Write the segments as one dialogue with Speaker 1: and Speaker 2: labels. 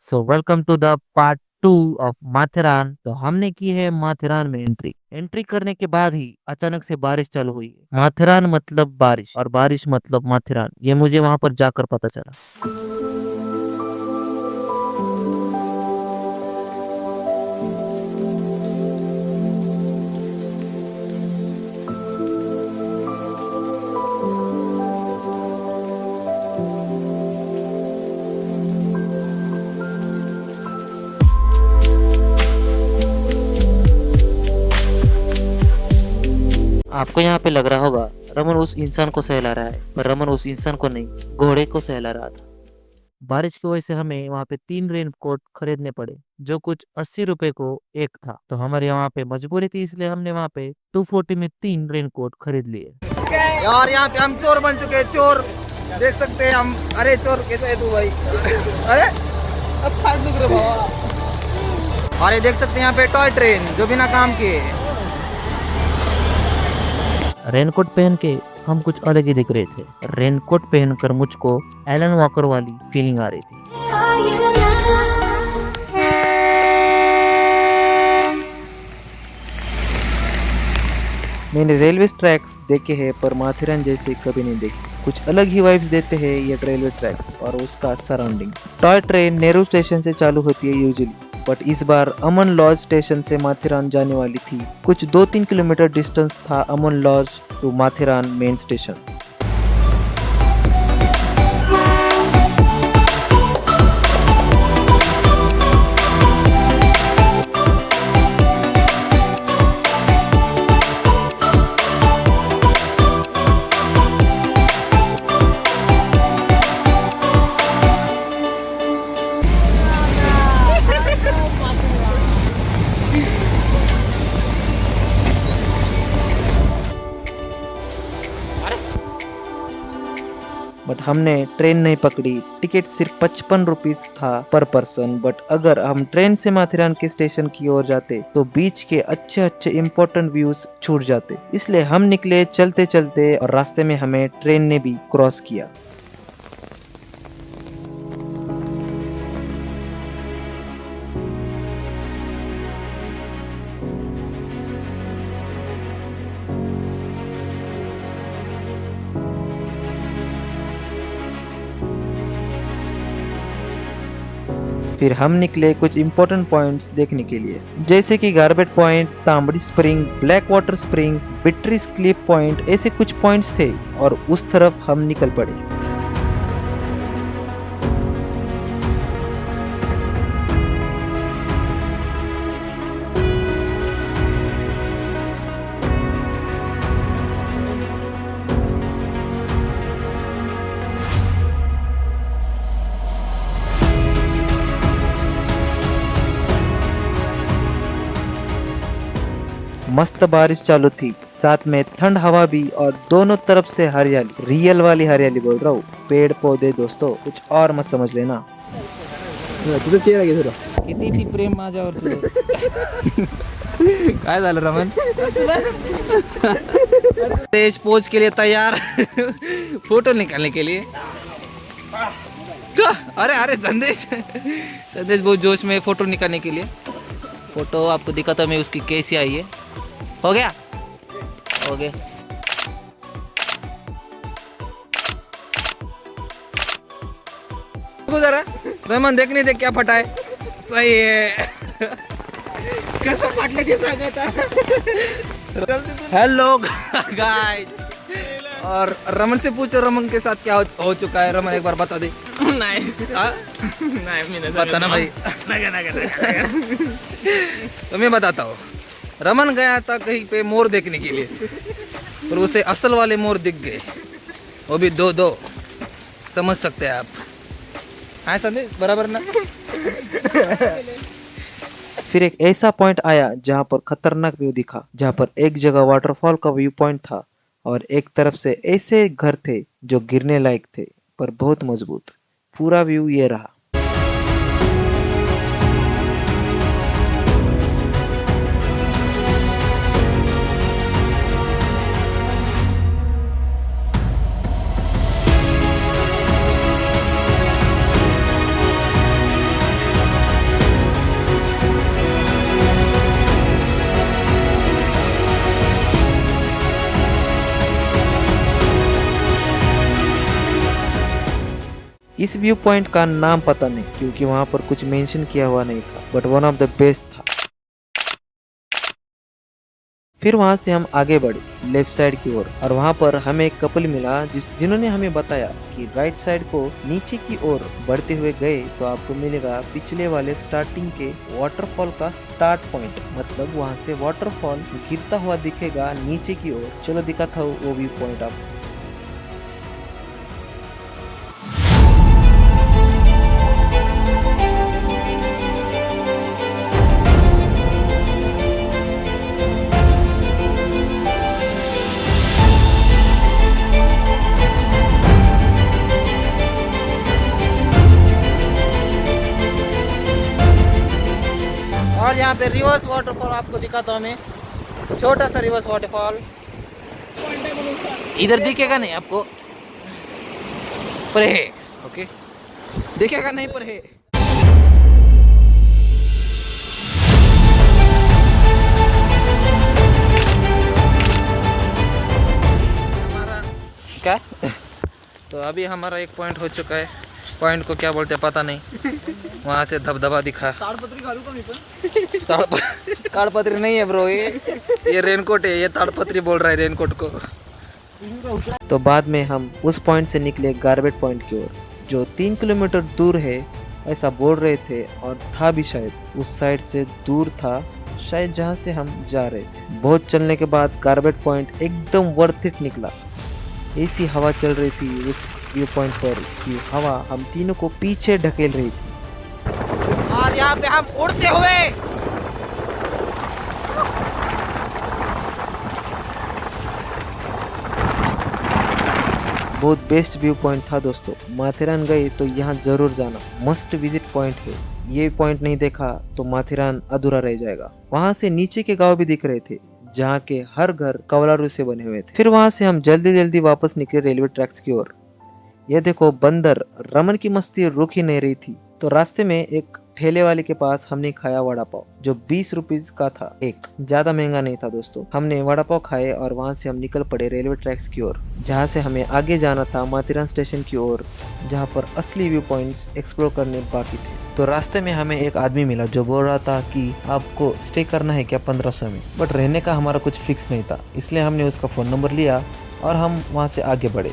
Speaker 1: So welcome to the part 2 of Matheran. तो हमने की है माथेरान में एंट्री करने के बाद ही अचानक से बारिश चालू हुई। माथेरान मतलब बारिश और बारिश मतलब माथेरान, ये मुझे वहां पर जाकर पता चला। आपको यहाँ पे लग रहा होगा रमन उस इंसान को सहला रहा है, पर रमन उस इंसान को नहीं, घोड़े को सहला रहा था। बारिश की वजह से हमें वहाँ पे 3 रेन कोट खरीदने पड़े, जो कुछ 80 रुपए को एक था। तो हमारे यहाँ पे मजबूरी थी, इसलिए हमने वहाँ पे 240 में 3 रेन कोट खरीद लिए।
Speaker 2: यार यहाँ पे हम चोर बन चुके हैं, चोर देख सकते हैं हम। अरे चोर कैसे है तू भाई? अरे अब फाड़ दुख रहे बाबा। अरे देख सकते हैं यहाँ पे टॉय ट्रेन जो बिना काम के।
Speaker 1: रेनकोट पहन के हम कुछ अलग ही दिख रहे थे। रेनकोट पहनकर मुझको एलन वॉकर वाली फीलिंग आ रही थी।
Speaker 3: मैंने रेलवे ट्रैक्स देखे हैं पर माथेरान जैसे कभी नहीं देखे। कुछ अलग ही वाइब्स देते हैं ये रेलवे ट्रैक्स और उसका surrounding. Toy train Nehru station से चालू होती है यूजुअली, बट इस बार अमन लॉज स्टेशन से माथेरान जाने वाली थी। कुछ 2-3 किलोमीटर डिस्टेंस था Aman lodge to Matheran main station. But हमने ट्रेन नहीं पकड़ी। टिकट सिर्फ 55 रुपीज था पर पर्सन। बट अगर हम ट्रेन से माथेरान के स्टेशन की ओर जाते तो बीच के अच्छे अच्छे इम्पोर्टेंट व्यूज छूट जाते, इसलिए हम निकले चलते चलते और रास्ते में हमें ट्रेन ने भी क्रॉस किया। फिर हम निकले कुछ इम्पोर्टेंट पॉइंट्स देखने के लिए, जैसे कि Garbett point, Tambdi spring, black water spring, बिट्रीज क्लिफ पॉइंट, ऐसे कुछ पॉइंट्स थे और उस तरफ हम निकल पड़े। मस्त बारिश चालू थी, साथ में ठंड हवा भी और दोनों तरफ से हरियाली, रियल वाली हरियाली बोल रहा हूँ, पेड़ पौधे। दोस्तों कुछ और मत समझ लेना।
Speaker 2: तुझं चेहरा घे जरा. किती ती प्रेम माझ्यावर तुझं. काय झालं रमन? तेज पोज के लिए तैयार. फोटो निकालने के लिए. अरे अरे संदेश संदेश बहुत जोश में फोटो निकालने के लिए. फोटो आपको दिखाता मैं उसकी कैसी आई है. हो गया हो गया. जरा रमन देखने दे क्या फटा है. सही है. कसं फाटले ते सांगता. Hello guys. और रमन से पूछो रमन के साथ क्या हो चुका है. रमन एक बार बता दे. नहीं नहीं बता ना भाई. तो मैं बताता हूँ. रमन गया था कहीं पे मोर देखने के लिए, पर उसे असल वाले मोर दिख गए, वो भी दो. समझ सकते हैं आप. हाँ संदेश बराबर ना.
Speaker 3: फिर एक ऐसा पॉइंट आया जहाँ पर खतरनाक व्यू दिखा, जहाँ पर एक जगह वाटरफॉल का व्यू पॉइंट था और एक तरफ से ऐसे घर थे जो गिरने लायक थे पर बहुत मजबूत. पूरा व्यू ये रहा. इस व्यू पॉइंट का नाम पता नहीं क्योंकि वहाँ पर कुछ मेंशन किया हुआ नहीं था, but one of the best था। फिर वहाँ से हम आगे बढ़े लेफ्ट साइड की ओर और वहाँ पर हमें एक कपल मिला जिन्होंने हमें बताया कि राइट साइड को नीचे की ओर बढ़ते हुए गए तो आपको मिलेगा पिछले वाले स्टार्टिंग के वाटरफॉल का स्टार्ट पॉइंट, मतलब वहाँ से वाटरफॉल गिरता हुआ दिखेगा नीचे की ओर। चलो दिखाता हूँ वो व्यू पॉइंट आपको।
Speaker 1: और यहाँ पे रिवर्स वाटरफॉल आपको दिखाता हूँ मैं, छोटा सा रिवर्स वाटरफॉल इधर दिखेगा नहीं आपको, पर है ओके, दिखेगा नहीं पर है। हमारा क्या तो अभी हमारा एक पॉइंट हो चुका है, पॉइंट को क्या बोलते हैं पता नहीं, वहाँ से धबधबा दिखा। ताड़पत्री नहीं है ब्रो, ये रेनकोट है, ये ताड़पत्री बोल रहा है रेनकोट को।
Speaker 3: तो बाद में हम उस पॉइंट से निकले गार्बेट पॉइंट की ओर जो 3 किलोमीटर दूर है ऐसा बोल रहे थे, और था भी शायद उस साइड से दूर था शायद जहाँ से हम जा रहे थे। बहुत चलने के बाद गार्बेट पॉइंट एकदम वर्थ इट निकला। ऐसी हवा चल रही थी उस व्यू पॉइंट पर कि हवा हम तीनों को पीछे ढकेल रही थी।
Speaker 1: और यहाँ पे हम उड़ते हुए
Speaker 3: बहुत बेस्ट व्यू पॉइंट था दोस्तों। माथेरान गए तो यहाँ जरूर जाना, मस्ट विजिट पॉइंट है। ये पॉइंट नहीं देखा तो माथेरान अधूरा रह जाएगा। वहाँ से नीचे के गांव भी दिख रहे थे जहाँ के हर घर कवलारू से बने हुए थे। फिर वहाँ से हम जल्दी जल्दी वापस निकले रेलवे ट्रैक्स की ओर। यह देखो बंदर, रमन की मस्ती रुक ही नहीं रही थी। तो रास्ते में एक ठेले वाले के पास हमने खाया वड़ा पाव जो 20 रुपीज का था एक, ज्यादा महंगा नहीं था दोस्तों। हमने वड़ा पाव खाए और वहां से हम निकल पड़े रेलवे ट्रैक्स की ओर, जहां से हमें आगे जाना था माथेरान स्टेशन की ओर, जहां पर असली व्यू पॉइंट्स एक्सप्लोर करने बाकी थे। तो रास्ते में हमें एक आदमी मिला जो बोल रहा था कि आपको स्टे करना है क्या 1500 में, बट रहने का हमारा कुछ फिक्स नहीं था, इसलिए हमने उसका फ़ोन नंबर लिया और हम वहाँ से आगे बढ़े।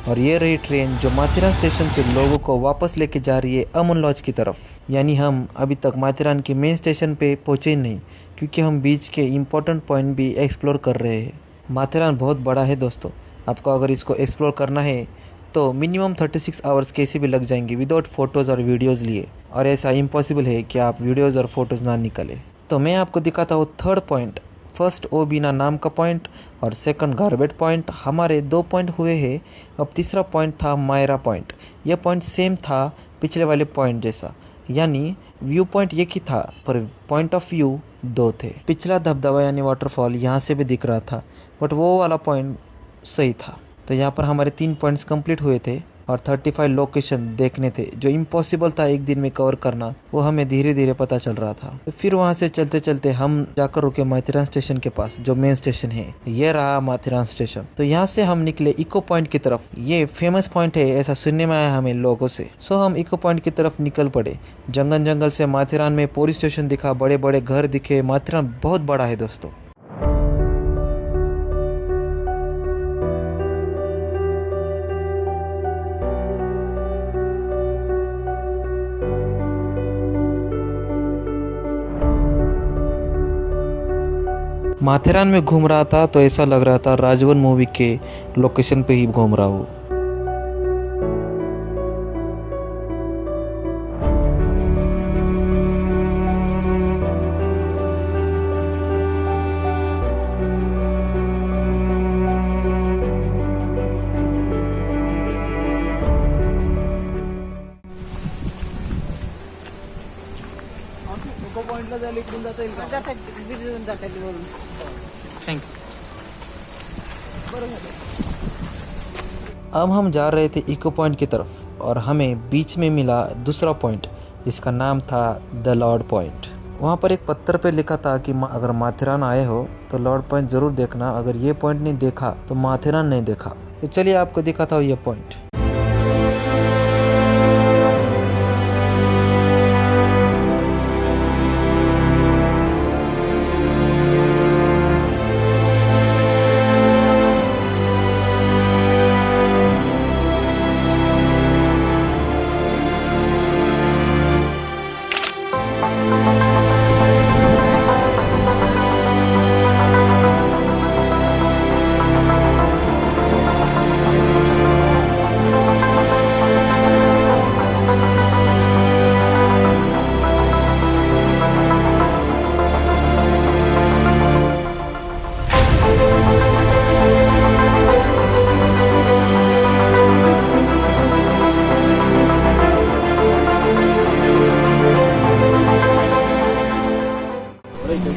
Speaker 3: और ये रही ट्रेन जो माथेरान स्टेशन से लोगों को वापस लेके जा रही है अमन लॉज की तरफ। यानी हम अभी तक माथेरान के मेन स्टेशन पे पहुँचे नहीं, क्योंकि हम बीच के इम्पोर्टेंट पॉइंट भी एक्सप्लोर कर रहे हैं। माथेरान बहुत बड़ा है दोस्तों, आपको अगर इसको एक्सप्लोर करना है तो मिनिमम 36 आवर्स कैसे भी लग जाएंगे विदाउट फोटोज़ और वीडियोज़ लिए, और ऐसा इम्पॉसिबल है कि आप वीडियोज़ और फोटोज़ ना निकले। तो मैं आपको दिखाता हूँ थर्ड पॉइंट, फर्स्ट ओबीना नाम का पॉइंट और सेकंड गार्बेट पॉइंट। हमारे 2 पॉइंट हुए हैं। अब तीसरा पॉइंट था मायरा पॉइंट। यह पॉइंट सेम था पिछले वाले पॉइंट जैसा, यानी व्यू पॉइंट एक ही था पर पॉइंट ऑफ व्यू 2 थे। पिछला धबधबा यानी वाटरफॉल यहाँ से भी दिख रहा था, बट वो वाला पॉइंट सही था। तो यहाँ पर हमारे 3 पॉइंट्स कंप्लीट हुए थे और 35 लोकेशन देखने थे जो इम्पॉसिबल था एक दिन में कवर करना, वो हमें धीरे धीरे पता चल रहा था। तो फिर वहाँ से चलते चलते हम जाकर रुके माथेरान स्टेशन के पास जो मेन स्टेशन है। ये रहा माथेरान स्टेशन। तो यहाँ से हम निकले इको पॉइंट की तरफ। ये फेमस पॉइंट है ऐसा सुनने में आया हमें लोगों से। सो हम इको पॉइंट की तरफ निकल पड़े। जंगल से माथेरान में पुलिस स्टेशन दिखा, बड़े बड़े घर दिखे। माथेरान बहुत बड़ा है दोस्तों। माथेरान में घूम रहा था तो ऐसा लग रहा था राजवन मूवी के लोकेशन पे ही घूम रहा हूँ। अब हम जा रहे थे इको पॉइंट की तरफ और हमें बीच में मिला दूसरा पॉइंट जिसका नाम था द लॉर्ड पॉइंट। वहाँ पर एक पत्थर पे लिखा था कि अगर माथेरान आए हो तो लॉर्ड पॉइंट ज़रूर देखना, अगर ये पॉइंट नहीं देखा तो माथेरान नहीं देखा। तो चलिए आपको दिखाता हूँ ये पॉइंट।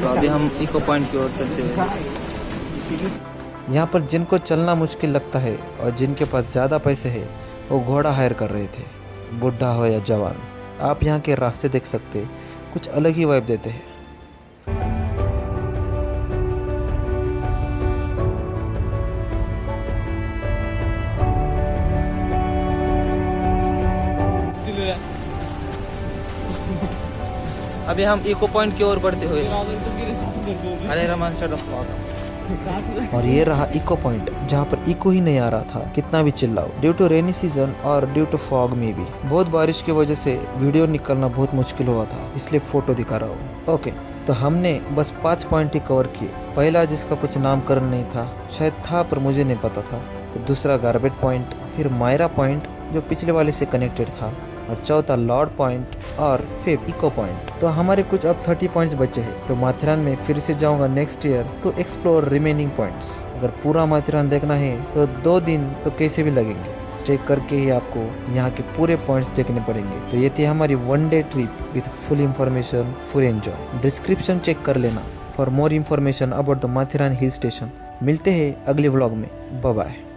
Speaker 2: तो अभी हम इको पॉइंट की ओर चलते हैं।
Speaker 3: यहाँ पर जिनको चलना मुश्किल लगता है और जिनके पास ज़्यादा पैसे है वो घोड़ा हायर कर रहे थे, बुढ़ा हो या जवान। आप यहाँ के रास्ते देख सकते, कुछ अलग ही वाइब देते हैं।
Speaker 2: अभी हम इको पॉइंट की ओर बढ़ते हुए, अरे रमन शट अप।
Speaker 3: और ये रहा इको पॉइंट, जहाँ पर इको ही नहीं आ रहा था कितना भी चिल्लाओ, ड्यू टू रेनी सीजन और ड्यू टू फॉग में भी। बहुत बारिश की वजह से वीडियो निकलना बहुत मुश्किल हुआ था, इसलिए फोटो दिखा रहा हूँ। ओके, तो हमने बस 5 पॉइंट ही कवर किए। पहला जिसका कुछ नामकरण नहीं था, शायद था पर मुझे नहीं पता था। तो दूसरा गार्बेज पॉइंट, फिर मायरा पॉइंट जो पिछले वाले से कनेक्टेड था, और चौथा लॉर्ड पॉइंट, और फिफ्थ इको पॉइंट। तो हमारे कुछ अब 30 पॉइंट्स बचे हैं। तो माथेरान में फिर से जाऊंगा next year to explore remaining points. अगर पूरा माथेरान देखना है तो 2 दिन तो कैसे भी लगेंगे, स्टे करके ही आपको यहाँ के पूरे पॉइंट्स देखने पड़ेंगे। तो ये थी हमारी 1 day trip with full information, full enjoy. Description check कर लेना for more information about the Matheran hill station. मिलते हैं अगले व्लॉग में, बाय बाय।